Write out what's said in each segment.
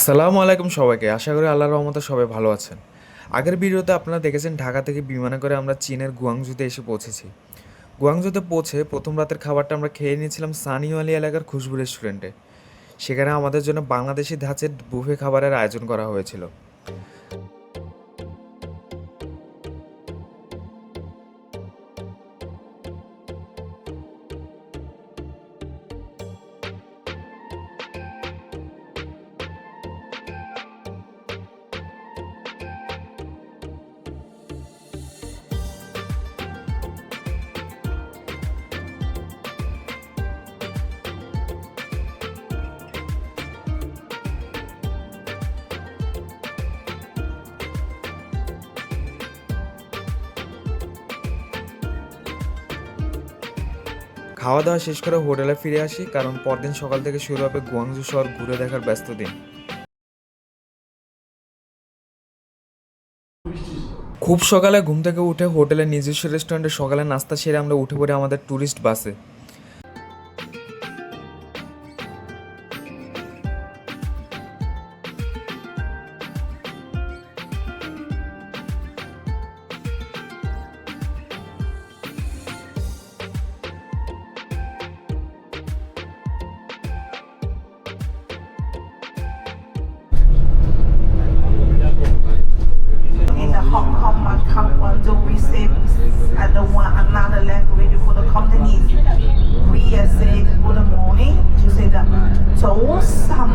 আসসালামু আলাইকুম সবাইকে। আশা করি আল্লাহর রহমতে সবাই ভালো আছেন। আগের ভিডিওতে আপনারা দেখেছেন ঢাকা থেকে বিমানে করে আমরা চীনের গুয়াংজুতে এসে পৌঁছেছি। গুয়াংজুতে পৌঁছে প্রথম রাতের খাবারটা আমরা খেয়ে নিয়েছিলাম সানিওয়ালি এলাকার খুশবু রেস্টুরেন্টে। সেখানে আমাদের জন্য বাংলাদেশি ধাঁচের বুফে খাবারের আয়োজন করা হয়েছিল। খাওয়া দাওয়া শেষ করে হোটেলে ফিরে আসি, কারণ পরদিন সকাল থেকে শুরু হবে গুয়াংজু শহর ঘুরে দেখার ব্যস্ত দিন। খুব সকালে ঘুম থেকে উঠে হোটেলের নিজস্ব রেস্টুরেন্টে সকালে নাস্তা সেরে আমরা উঠে পড়ি আমাদের ট্যুরিস্ট বাসে। In the Hong Kong, Macau, Guangzhou, we say and the one another language for the Cantonese. We say the good morning. You say the 早上.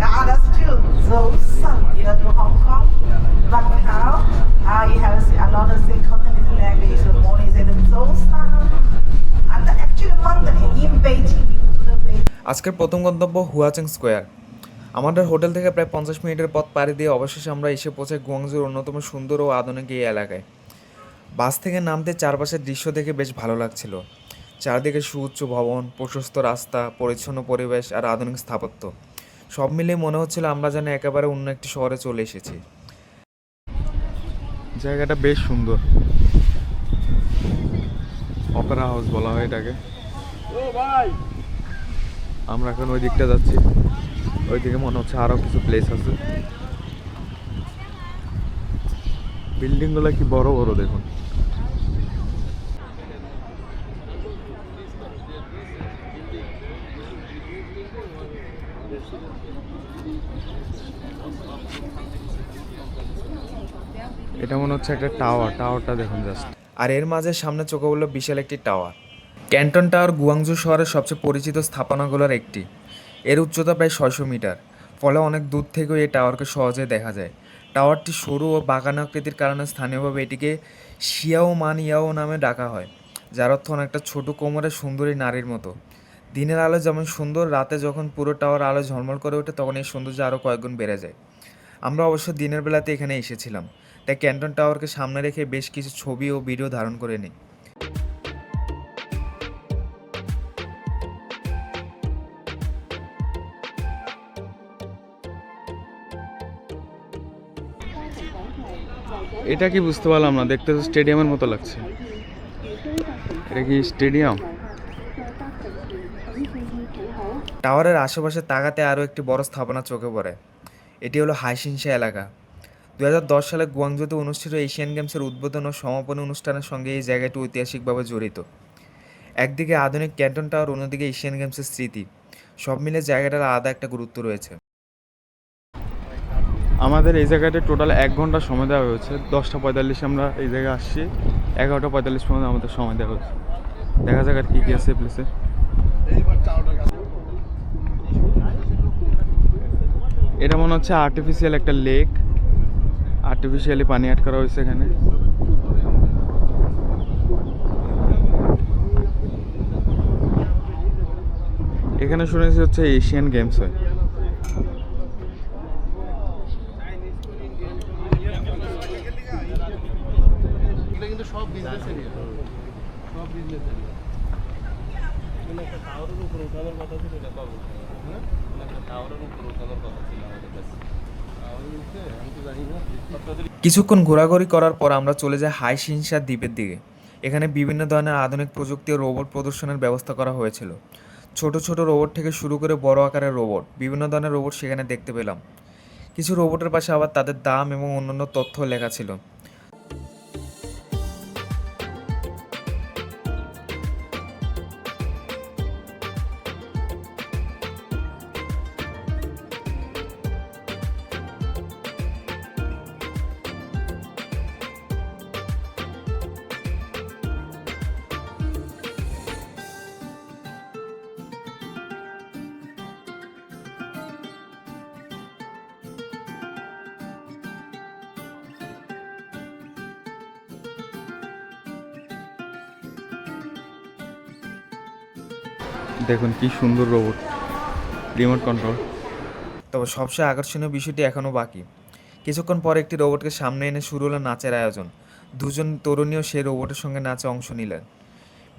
Ah, that's true. 早上. You go to Hong Kong, Macau. You have another say Cantonese language. The morning say the 早上. And actually Monday in Beijing, you go to the Beijing. আজকের প্রথম গন্তব্য হুয়াচেং square. আমাদের hotel থেকে প্রায় 50 মিনিটের পথ পাড়ি দিয়ে অবশেষে আমরা এসে পৌঁছাই গুয়াংজুর অন্যতম সুন্দর ও আধুনিক এই এলাকায়। বাস থেকে নামতে চারপাশের দৃশ্য দেখে বেশ ভালো লাগছিল। চারদিকে সুউচ্চ ভবন, প্রশস্ত রাস্তা, পরিচ্ছন্ন পরিবেশ আর আধুনিক স্থাপত্য, সব মিলিয়ে মনে হচ্ছিল আমরা যেন একেবারে অন্য একটি শহরে চলে এসেছি। জায়গাটা বেশ সুন্দর, অপেরা হাউস বলা হয় এটাকে। আমরা এখন ওই দিকটা যাচ্ছি, ওইদিকে মনে হচ্ছে আরো কিছু প্লেস আছে। বিল্ডিং গুলো কি বড় বড় দেখুন। এটা মনে হচ্ছে একটা টাওয়ার, টাওয়ারটা দেখুন জাস্ট। আর এর মাঝে সামনে চোখে পড়ল বিশাল একটি টাওয়ার। ক্যান্টন টাওয়ার গুয়াংজু শহরের সবচেয়ে পরিচিত স্থাপনাগুলোর একটি। এর উচ্চতা প্রায় 600 মিটার, ফলে অনেক দূর থেকেও এই টাওয়ারকে সহজে দেখা যায়। টাওয়ারটি সরু ও বাঁকানো আকৃতির কারণে স্থানীয়ভাবে এটিকে শিয়াও মান ইয়াও নামে ডাকা হয়, যার অর্থ অনেকটা ছোট কোমরের সুন্দরী নারীর মতো। দিনের আলো যেমন সুন্দর, রাতে যখন পুরো টাওয়ার আলো ঝলমল করে ওঠে তখন এই সৌন্দর্য আরও কয়েকগুণ বেড়ে যায়। আমরা অবশ্য দিনের বেলাতে এখানে এসেছিলাম, তাই ক্যান্টন টাওয়ারকে সামনে রেখে বেশ কিছু ছবি ও ভিডিও ধারণ করে নিই। এটা কি বুঝতে পারলাম না, দেখতে তো স্টেডিয়ামের মতো লাগছে। এটা কি স্টেডিয়াম? টাওয়ারের আশেপাশে তাকাতে আরও একটি বড় স্থাপনা চোখে পড়ে। এটি হলো হাইশিনশা এলাকা। 2010 সালে গুয়াংজুতে অনুষ্ঠিত এশিয়ান গেমসের উদ্বোধন ও সমাপনী অনুষ্ঠানের সঙ্গে এই জায়গাটি ঐতিহাসিকভাবে জড়িত। একদিকে আধুনিক ক্যান্টন টাওয়ার, অন্যদিকে এশিয়ান গেমসের স্মৃতি, সব মিলে জায়গাটার আলাদা একটা গুরুত্ব রয়েছে। আমাদের এই জায়গাতে টোটাল 1 ঘন্টা সময় দেওয়া হয়েছে। 10:45 আমরা এই জায়গায় আসছি, 11:45 পর্যন্ত আমাদের সময় দেওয়া হয়েছে। দেখা যাক আর কী কী আছে প্লেসে। এটা মনে হচ্ছে আর্টিফিশিয়াল একটা লেক, আর্টিফিশিয়ালি পানি অ্যাড করা হয়েছে এখানে। এখানে শুনেছি হচ্ছে এশিয়ান গেমস হয়। কিন্তু সব বিজনেস এরিয়া, সব বিজনেস এরিয়া। একটা টাওয়ারের উপর ওঠানোর কথা ছিল, এটা কবে হ্যাঁ একটা টাওয়ারের উপর ওঠানোর কথা ছিল আমাদের কাছে। আমি তো জানি না। কিছুক্ষণ ঘোরাঘুরি করার পর আমরা চলে যাই হাইশিনশা দ্বীপের দিকে। এখানে বিভিন্ন ধরনের আধুনিক প্রযুক্তি ও রোবট প্রদর্শনের ব্যবস্থা করা হয়েছিল। ছোট ছোট রোবট থেকে শুরু করে বড় আকারের রোবট, বিভিন্ন ধরনের রোবট সেখানে দেখতে পেলাম। কিছু রোবটের পাশে আবার তাদের দাম এবং অন্যান্য তথ্য লেখা ছিল। দেখুন কি সুন্দর রোবট, রিমোট কন্ট্রোল। তবে সবচেয়ে আকর্ষণীয় বিষয়টি এখনও বাকি। কিছুক্ষণ পর একটি রোবটকে সামনে এনে শুরু হলো নাচের আয়োজন। দুজন তরুণীও সেই রোবটের সঙ্গে নাচে অংশ নিলেন।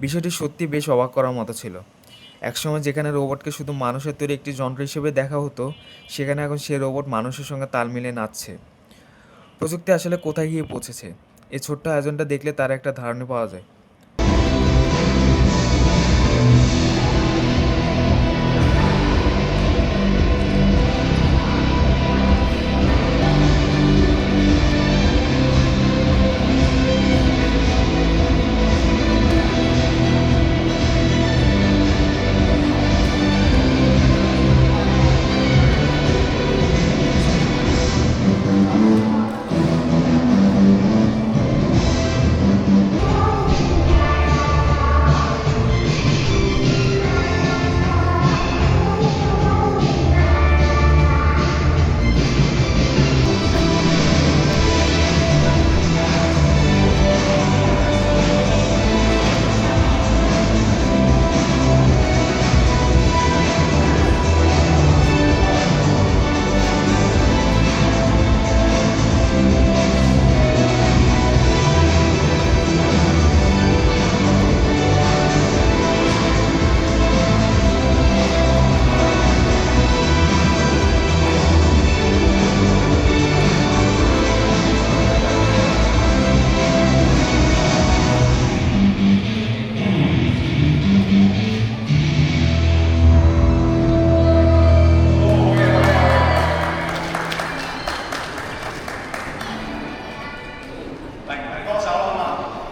বিষয়টি সত্যি বেশ অবাক করার মতো ছিল। একসময় যেখানে রোবটকে শুধু মানুষের তৈরি একটি যন্ত্র হিসেবে দেখা হতো, সেখানে এখন সেই রোবট মানুষের সঙ্গে তাল মিলিয়ে নাচছে। প্রযুক্তি আসলে কোথায় গিয়ে পৌঁছেছে, এই ছোট্ট আয়োজনটা দেখলে তার একটা ধারণা পাওয়া যায়।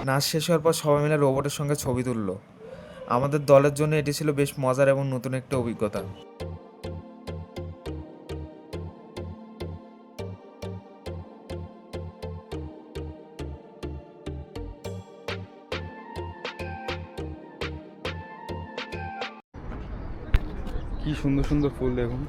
নাচ শেষ হওয়ার পর সবাই মিলে রোবটের সঙ্গে ছবি তুললো। আমাদের দলের জন্য এটি ছিল বেশ মজার এবং নতুন একটা অভিজ্ঞতা। কি সুন্দর সুন্দর ফুল দেখুন।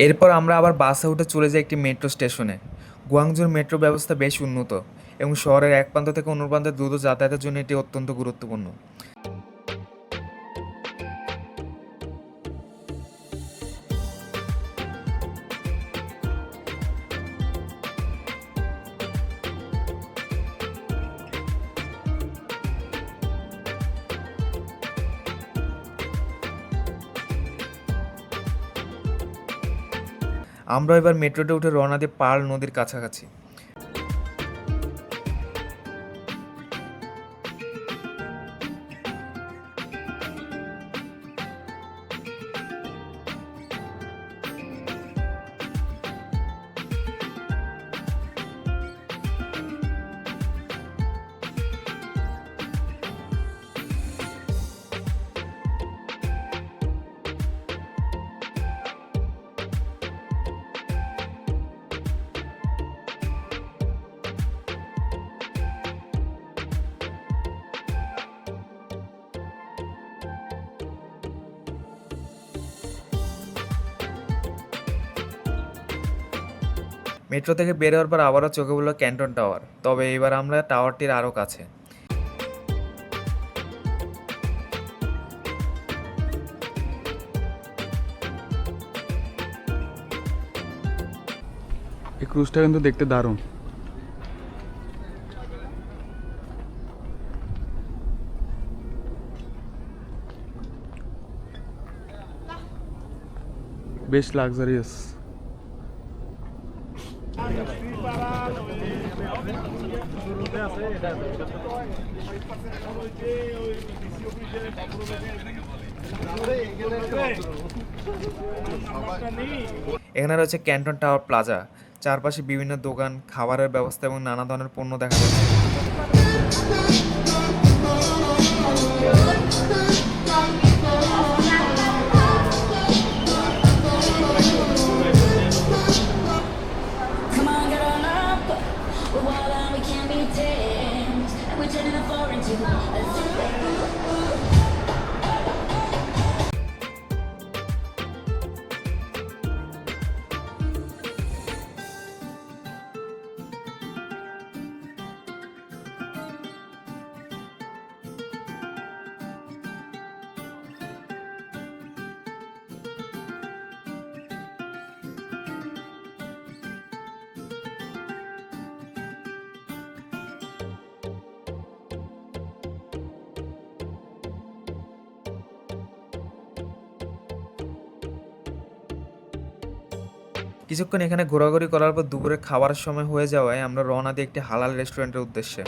এরপর আমরা আবার বাসে উঠে চলে যাই একটি মেট্রো স্টেশনে। গুয়াংজুর মেট্রো ব্যবস্থা বেশ উন্নত এবং শহরের এক প্রান্ত থেকে অন্য প্রান্তে দ্রুত যাতায়াতের জন্য এটি অত্যন্ত গুরুত্বপূর্ণ। আমরা এবার মেট্রোতে উঠে রওনা দিই পার্ল নদীর কাছাকাছি। মেট্রো থেকে বের হওয়ার পর আবারও চোখে পড়ল ক্যান্টন টাওয়ার, তবে এবার আমরা টাওয়ারটির আরও কাছে। এই ক্রুজটা কিন্তু দেখতে দারুণ। বেশ লাক্সারিয়াস। এখানে রয়েছে ক্যান্টন টাওয়ার প্লাজা, চারপাশে বিভিন্ন দোকান, খাবারের ব্যবস্থা এবং নানা ধরনের পণ্য দেখা যাচ্ছে। Come on, get on up. We're wild and we can't be tamed. And we're turning the floor into a zoo. কিছুক্ষণ এখানে ঘোরাঘুরি করার পর দুপুরে খাবারের সময় হয়ে যাওয়ায় আমরা রওনা দিই একটি হালাল রেস্টুরেন্টের উদ্দেশ্যে।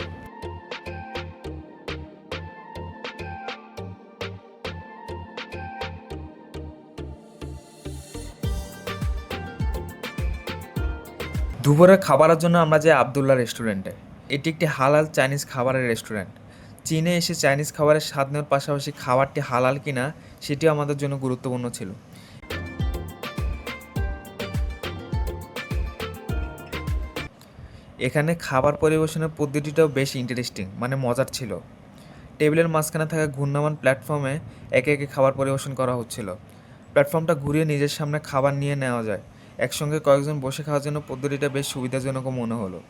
দুপুরে খাবারের জন্য আমরা যাই আবদুল্লাহ রেস্টুরেন্টে। এটি একটি হালাল চাইনিজ খাবারের রেস্টুরেন্ট। চীনে এসে চাইনিজ খাবারের স্বাদ নেওয়ার পাশাপাশি খাবারটি হালাল কিনা সেটিও আমাদের জন্য গুরুত্বপূর্ণ ছিল। এখানে খাবার পরিবেশনের পদ্ধতিটাও বেশ ইন্টারেস্টিং, মানে মজার ছিল। টেবিলের মাঝখানে থাকা ঘূর্ণায়মান প্ল্যাটফর্মে একে একে খাবার পরিবেশন করা হচ্ছিল। প্ল্যাটফর্মটা ঘুরিয়ে নিজের সামনে খাবার নিয়ে নেওয়া যায়। একসঙ্গে কয়েকজন বসে খাওয়ার জন্য পদ্ধতিটা বেশ সুবিধাজনকও মনে হলো।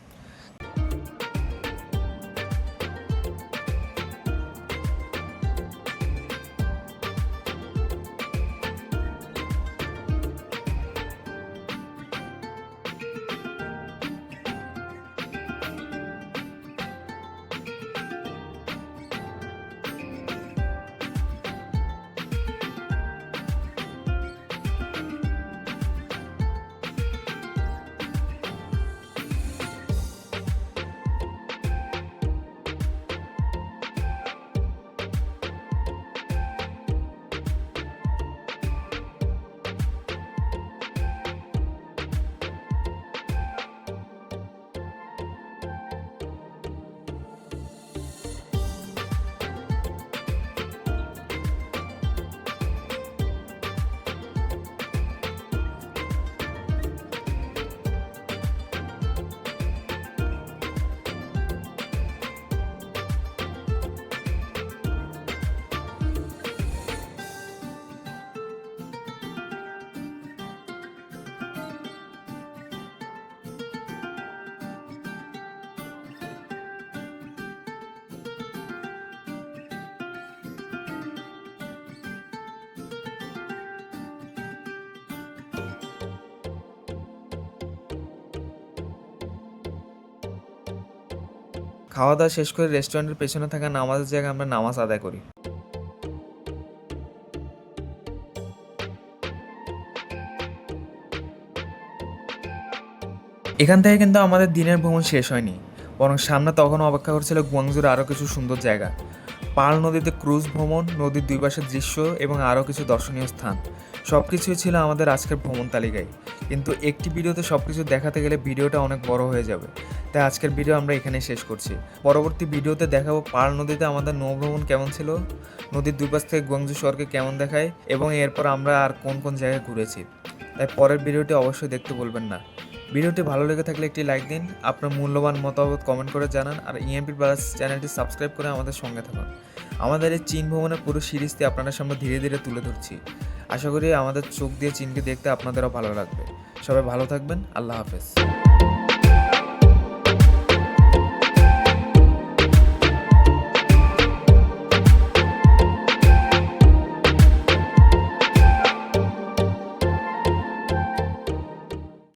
খাওয়া দাওয়া শেষ করে রেস্টুরেন্টের পেছনে থাকা নামাজের জায়গায় আমরা নামাজ আদায় করি। এখান থেকে কিন্তু আমাদের দিনের ভ্রমণ শেষ হয়নি, বরং সামনে তখনও অপেক্ষা করছিল গুয়াংজুর আরও কিছু সুন্দর জায়গা। পার্ল নদীতে ক্রুজ ভ্রমণ, নদীর দুই পাশের দৃশ্য এবং আরও কিছু দর্শনীয় স্থান, সব কিছুই ছিল আমাদের আজকের ভ্রমণ তালিকায়। কিন্তু একটি ভিডিওতে সব কিছু দেখাতে গেলে ভিডিওটা অনেক বড় হয়ে যাবে, তাই আজকের ভিডিও আমরা এখানেই শেষ করছি। পরবর্তী ভিডিওতে দেখাবো পার্ল নদীতে আমাদের নৌভ্রমণ কেমন ছিল, নদীর দুই পাশ থেকে গুয়াংজু শহরকে কেমন দেখায় এবং এরপর আমরা আর কোন কোন জায়গায় ঘুরেছি। তাই পরের ভিডিওটি অবশ্যই দেখতে বলবেন না। ভিডিওটি ভালো লেগে থাকলে একটি লাইক দিন, আপনার মূল্যবান মতামত কমেন্ট করে জানান, আর ইএমপি ব্রাদার্স চ্যানেলটি সাবস্ক্রাইব করে আমাদের সঙ্গে থাকুন। আমাদের এই চীন ভ্রমণের পুরো সিরিজটি আপনাদের সামনে ধীরে ধীরে তুলে ধরছি। আশা করি আমাদের চোখ দিয়ে চীনকে দেখতে আপনাদেরও ভালো লাগবে। সবাই ভালো থাকবেন। আল্লাহ হাফেজ।